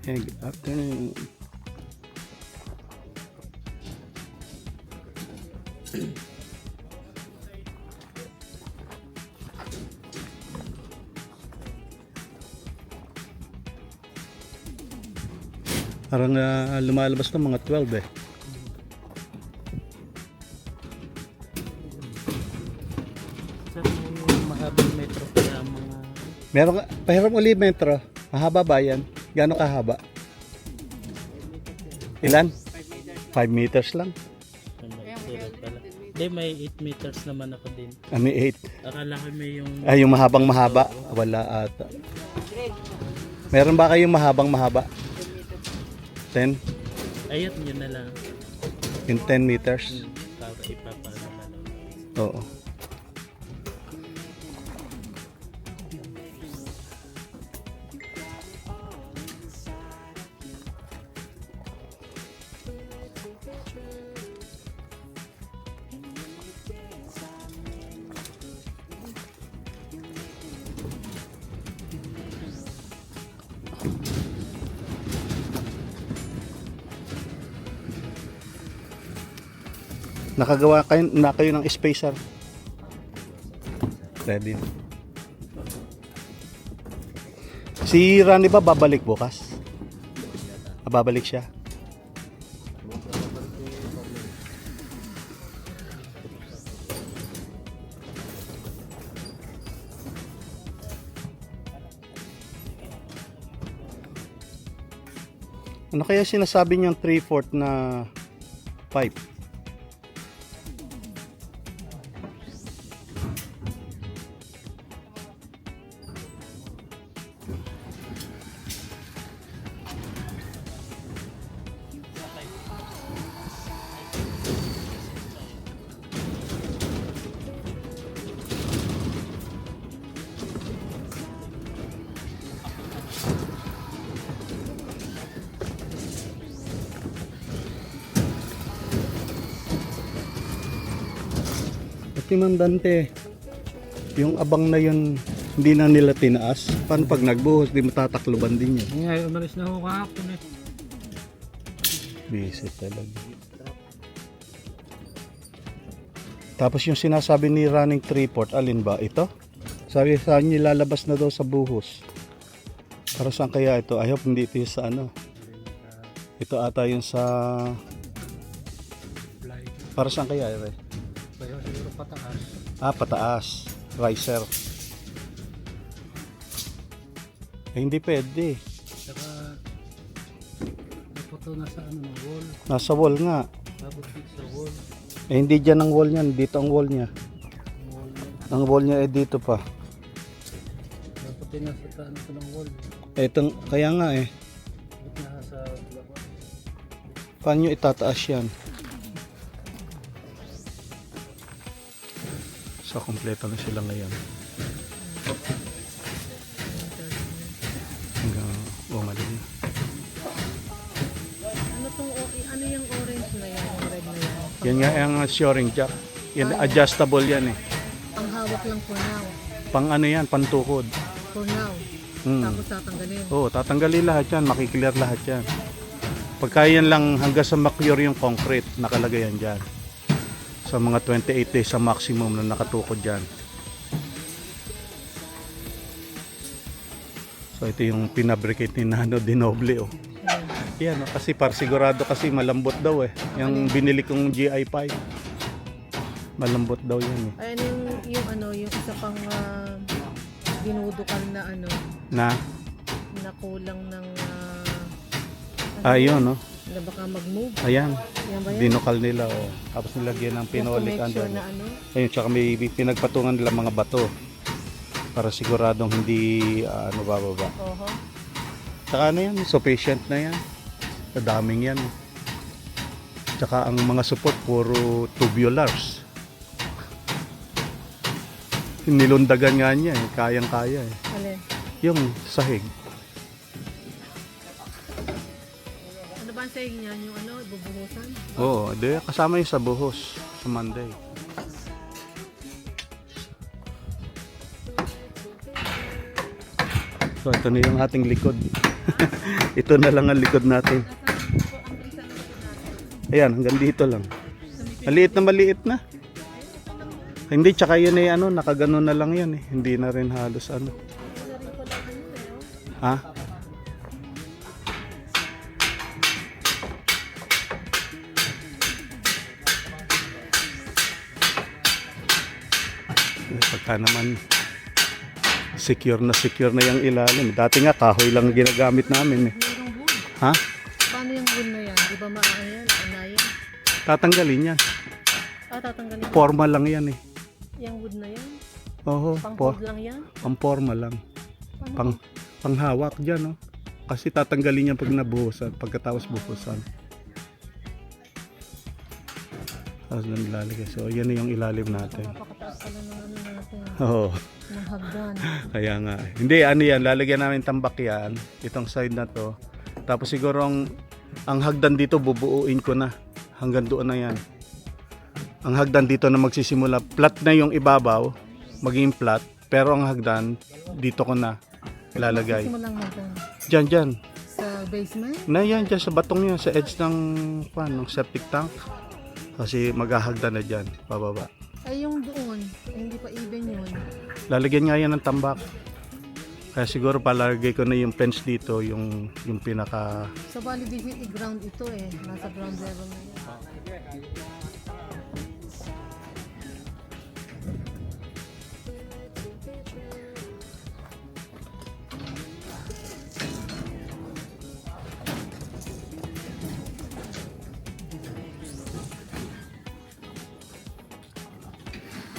Good afternoon. Parang lumalabas ng mga 12 eh. Sir, may mahabang metro kaya mga... Meron ka, pahiram uli metro. Mahaba ba yan? Gano'ng kahaba? Ilan? 5 meters lang. Hindi, may 8 meters naman ako din. May 8. Akala ko may yung... Ay, yung mahabang mahaba. Wala ata. Meron ba kayong mahabang mahaba? 10? Ayun, yun na lang. Yung 10 meters? Para ipapano na lang. Oo. Nakagawa kayo, na kayo ng spacer. Ready. Si Rani ba babalik bukas? Babalik siya. Ano kaya sinasabi niyang 3/4 na pipe? Pati Ma'am Dante, yung abang na yun, hindi na nila tinaas. Paano pag nagbuhos, di matatakloban din yun? Ngayon, umalis na ako kahapon eh. Busy talaga. Tapos yung sinasabi ni Running 3/4, alin ba? Ito? Sabi sa niya lalabas na daw sa buhos. Para saan kaya ito? I hope hindi ito yung sa ano. Ito ata yung sa... Para saan kaya ito? Pero siguro pataas. Pataas. Riser. Hindi pwede. Saka naputo na sa ano ng wall. Nasa wall nga. Tapos sa wall. Hindi dyan ang wall niyan. Dito ang wall niya. Ang wall niya dito pa. Naputo na sa ano ko ng wall. Itong, kaya nga Ba't nasa labas? paano nyo itataas yan? So, kompleto na sila ngayon. Hanggang umalis na. Ano yung orange na yan, yung red na yan? Yan nga ang shoring jack. Yan, adjustable yan eh. Ang hawak lang for now. Pang ano yan, pantukod. For now. Tapos tatanggalin. Oo, tatanggalin lahat yan. Makiklear lahat yan. Pagka yan lang hanggang sa ma-cure yung concrete, nakalagay yan dyan. Sa mga 28 days sa maximum na nakatukod dyan. So ito yung pinabricate ni Nano Dinoble oh. Yan oh, kasi par sigurado kasi malambot daw eh. Yung binili kong GI5. Malambot daw yan eh. Ayan yung isa pang dinudukal na ano, Na? na kulang ng Ayun no. na baka mag-move. Ayan. Yan ba yan? Dinukal nila oh. Tapos nilagyan ng Just to pinolik make under. sure na ano. Ayun, tsaka may pinagpatungan nila mga bato. Para siguradong hindi ano bababa. Oho. Tsaka ano yan, sufficient na yan. Sa daming yan. Tsaka ang mga support puro tubulars. Nilundagan nga niya eh, kayang-kaya eh. Alin? Yung sahig. Ano ba ang sahig niyan? Yung ano, bubuhusan? Oo, kasama yung sa buhos sa Monday. So ito na yung ating likod. Ito na lang ang likod natin. Ayan, hanggang dito lang. Maliit na. Hindi, tsaka yun eh, ano, nakagano na lang yan eh. Hindi na rin halos ano. Ha? Pagka naman secure na yung ilalim. Dati nga kahoy lang ginagamit namin eh. Mayroong wood. Ha? Paano yung wood na yan? Di ba maayan? Anayan? Tatanggalin yan. Tatanggalin. Forma lang yan eh. Yung wood na yan? Oo, Pang-wood lang yan? forma lang. Panghawak dyan, no? Kasi tatanggalin yan pag nabuhusan, pagkatapos buhusan. Tapos lang ilalagay. So, yan yung ilalim natin. Napakataas pala ng ano natin. Oo. Ng hagdan. Kaya nga. Hindi, ano yan, lalagyan namin tambak yan. Itong side na to. Tapos siguro ang hagdan dito, bubuuin ko na. Hanggang doon na yan. Ang hagdan dito na magsisimula. Flat na yung ibabaw. Maging flat. Pero ang hagdan, dito ko na ilalagay. Simulang hagdan. Dyan. Sa basement? Na yan, dyan sa batong yan. Sa edge ng septic tank. Kasi maghahagdan na dyan. Pababa. Ay yung doon. Ay, hindi pa even yun. Lalagyan nga yan ng tambak. Kaya siguro palagay ko na yung fence dito, yung pinaka... Sa bali i-ground ito eh. Nasa ground level na yan.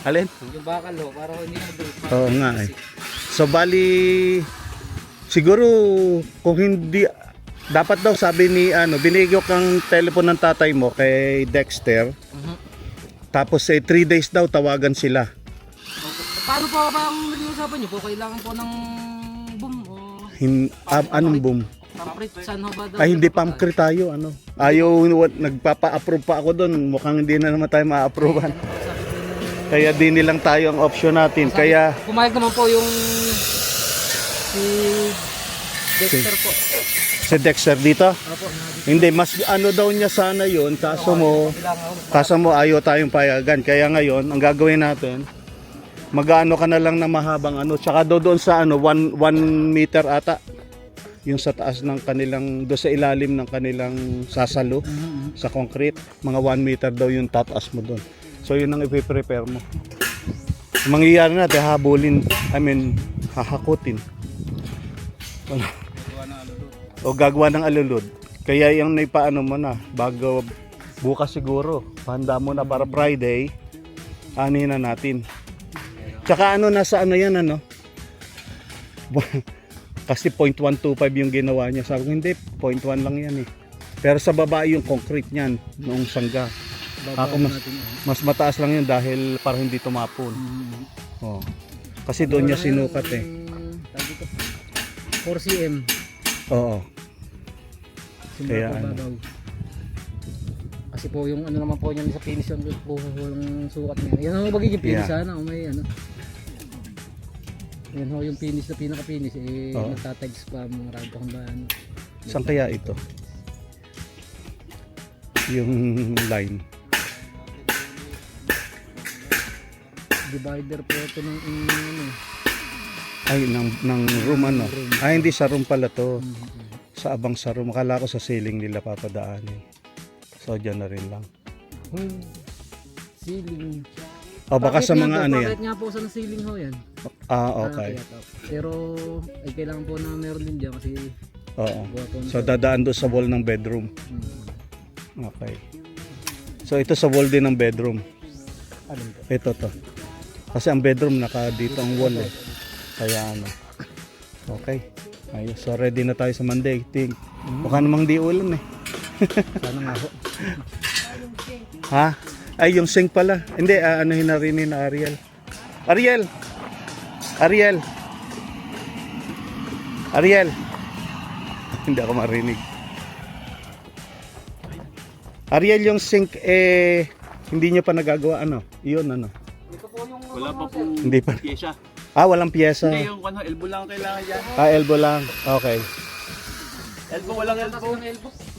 Alin? Yung bakal ho, para hindi na doon. Oo nga eh. So bali, siguro kung hindi, dapat daw sabi ni, binigyo kang telepono ng tatay mo kay Dexter. Tapos 3 days daw tawagan sila. Paano po ba ang naging usapan niyo po? Kailangan po ng boom o Anong boom? pamprit? Saan ho ba daw? Ay hindi pamkri tayo, Ayaw, nagpapa-approve pa ako doon. Mukhang hindi na naman tayo ma-approvean. Kaya di nilang tayo ang option natin. Kaya Pumayag naman po yung si Dexter po. si Dexter dito, Opo, hindi, mas daw niya sana yun. Kaso mo ayaw tayong payagan. Kaya ngayon, ang gagawin natin, mag-ano ka na lang na mahabang tsaka doon sa 1 meter ata. Yung sa taas ng kanilang, doon sa ilalim ng kanilang sasalo sa concrete, mga 1 meter daw yung tataas mo doon. So yun ang ipiprepare mo. Ang mangyayari natin, hahakutin. Wala. O gagawa ng alulod. Kaya yung naipaano mo na, bago bukas siguro, pahanda mo na para Friday, anin na natin. Tsaka nasa yan, kasi 0.125 yung ginawa niya. Sabi ko, hindi, 0.1 lang yan eh. Pero sa baba yung concrete niyan, noong sangga. Ako mas mataas lang yun dahil para hindi tumapon. Oh. Kasi doon niya sinukat eh. 4 cm. Oo. Kaya Kaya Kasi po yung naman po niyan sa finish yung po yung sukat niya. Yan ang magiging finish sana o may Yan ho yung finish na pinaka-finish nagtatags pa mga ragdo kung ba Saan kaya ito? Yung line. Divider po ito ng Ay, ng room Ay, hindi sa room pala to. Sa abang sa room. Akala ko sa ceiling nila papadaanin. So, dyan na rin lang. Ceiling. O, baka sa mga yan. Bakit nga po sa ceiling ho yan? Okay. Pero, ay kailangan po na meron din dyan kasi Oo. So, dadaan doon sa wall ng bedroom. Okay. So, ito sa wall din ng bedroom. Ito to. Kasi ang bedroom naka dito ang wall eh. Kaya Okay. Ayos. So ready na tayo sa Monday. Baka namang di ulan eh. Sana nga ho. Ha? Ay yung sink pala. Hindi, hinarinin na Ariel. Ariel. Hindi ako marinig. Ariel, yung sink hindi nyo pa nagagawa Iyon Wala pa pong Hindi pa. pyesa. Walang pyesa. Hindi, yung elbow lang kailangan dyan. Elbow lang. Okay. Elbow, walang elbow.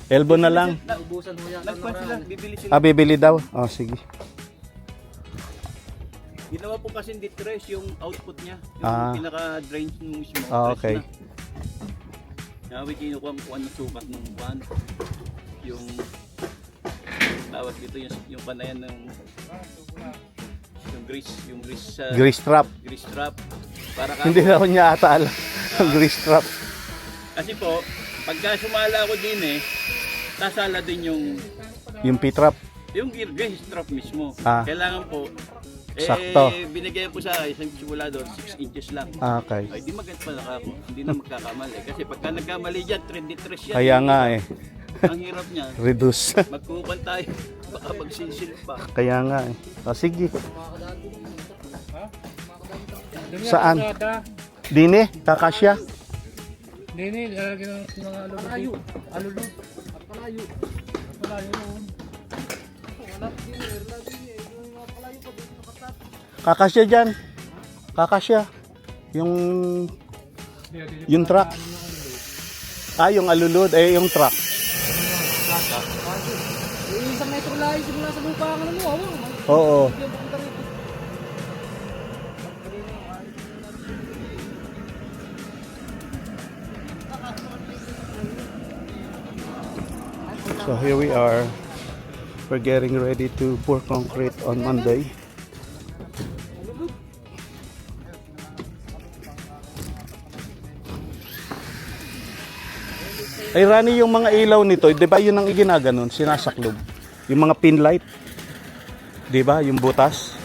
Elbow na lang. Naubusan mo yan. Nagpan sila, bibili sila. Ah, bibili daw. Oh, sige. Ginawa po kasi detrace yung output niya. Yung Ah. pinaka-drain mismo. Ah, trace okay. na. Nawi kinukuha mo kung ano sukat ng buwan. Yung tawag dito yung panayan ng yung grease sa Grease trap. grease trap. Para ka Hindi na niya ata alam. Grease trap. kasi po pagka sumala ako din sasala din Yung P-trap. yung grease trap mismo. Ah. Kailangan po Sakto. binigay po sa isang simula doon 6 inches lang. Ah, okay. Ay, di maganda pala ako. Hindi na magkakamali. Kasi pagka nagkamali dyan, trendy trash yan. Kaya nga eh. Ang hirap niya. Reduce. Magkukupan tayo. Baka magsisil pa. Kaya nga eh. Oh, sige. Saan? Dini? Kakasya? Hindi, lalagyan ng mga alulu. Alulu. At palayo. At palayo. Kakasya dyan. Kakasya. Yung truck. Ah, yung alulod. Eh, yung truck. Isang metro layo simula sa lupa ang ano mo. Oo. So here we are. We're getting ready to pour concrete on Monday. Ay Rani, yung mga ilaw nito, 'di ba 'yun ang ginaganon, sinasaklob. Yung mga pin light. 'Di ba? Yung butas.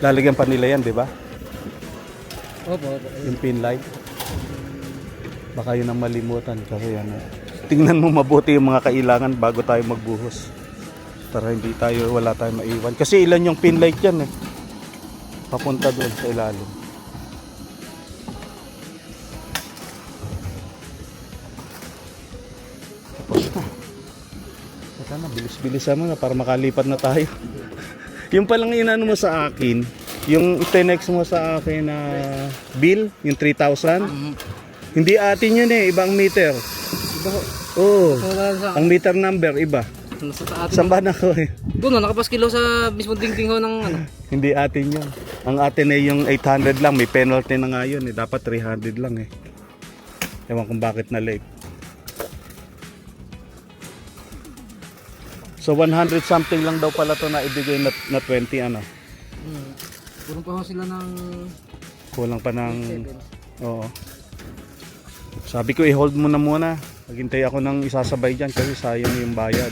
Lalagyan pa nila 'yan, 'di ba? Opo. Yung pin light. Baka 'yun ang malimutan kasi ano. Tingnan mo mabuti yung mga kailangan bago tayo magbuhos. Para hindi tayo wala tayong maiwan. Kasi ilan yung pin light 'yan eh. Papunta doon sa ilalim. Teka na, bilis-bilisan mo na para makalipat na tayo. Yung palang inano mo sa akin, yung itenex mo sa akin na bill, yung 3,000, hindi atin yun eh, ibang meter. Iba ko. Oo, Sa ang meter number, iba. atin. Saan ba na ko eh? Doon, nakapaskilo sa mismo dingding ho ng ano. Hindi atin yun. Ang atin ay yung 800 lang, may penalty na nga yun eh. Dapat 300 lang eh. Ewan kung bakit na late. So 100 something lang daw pala to na ibigay na 20 ano. Purong pa ho sila ng Kulang pa ng... Oo. Sabi ko i-hold mo na muna. Maghintay ako ng isasabay dyan kasi sayang yung bayad.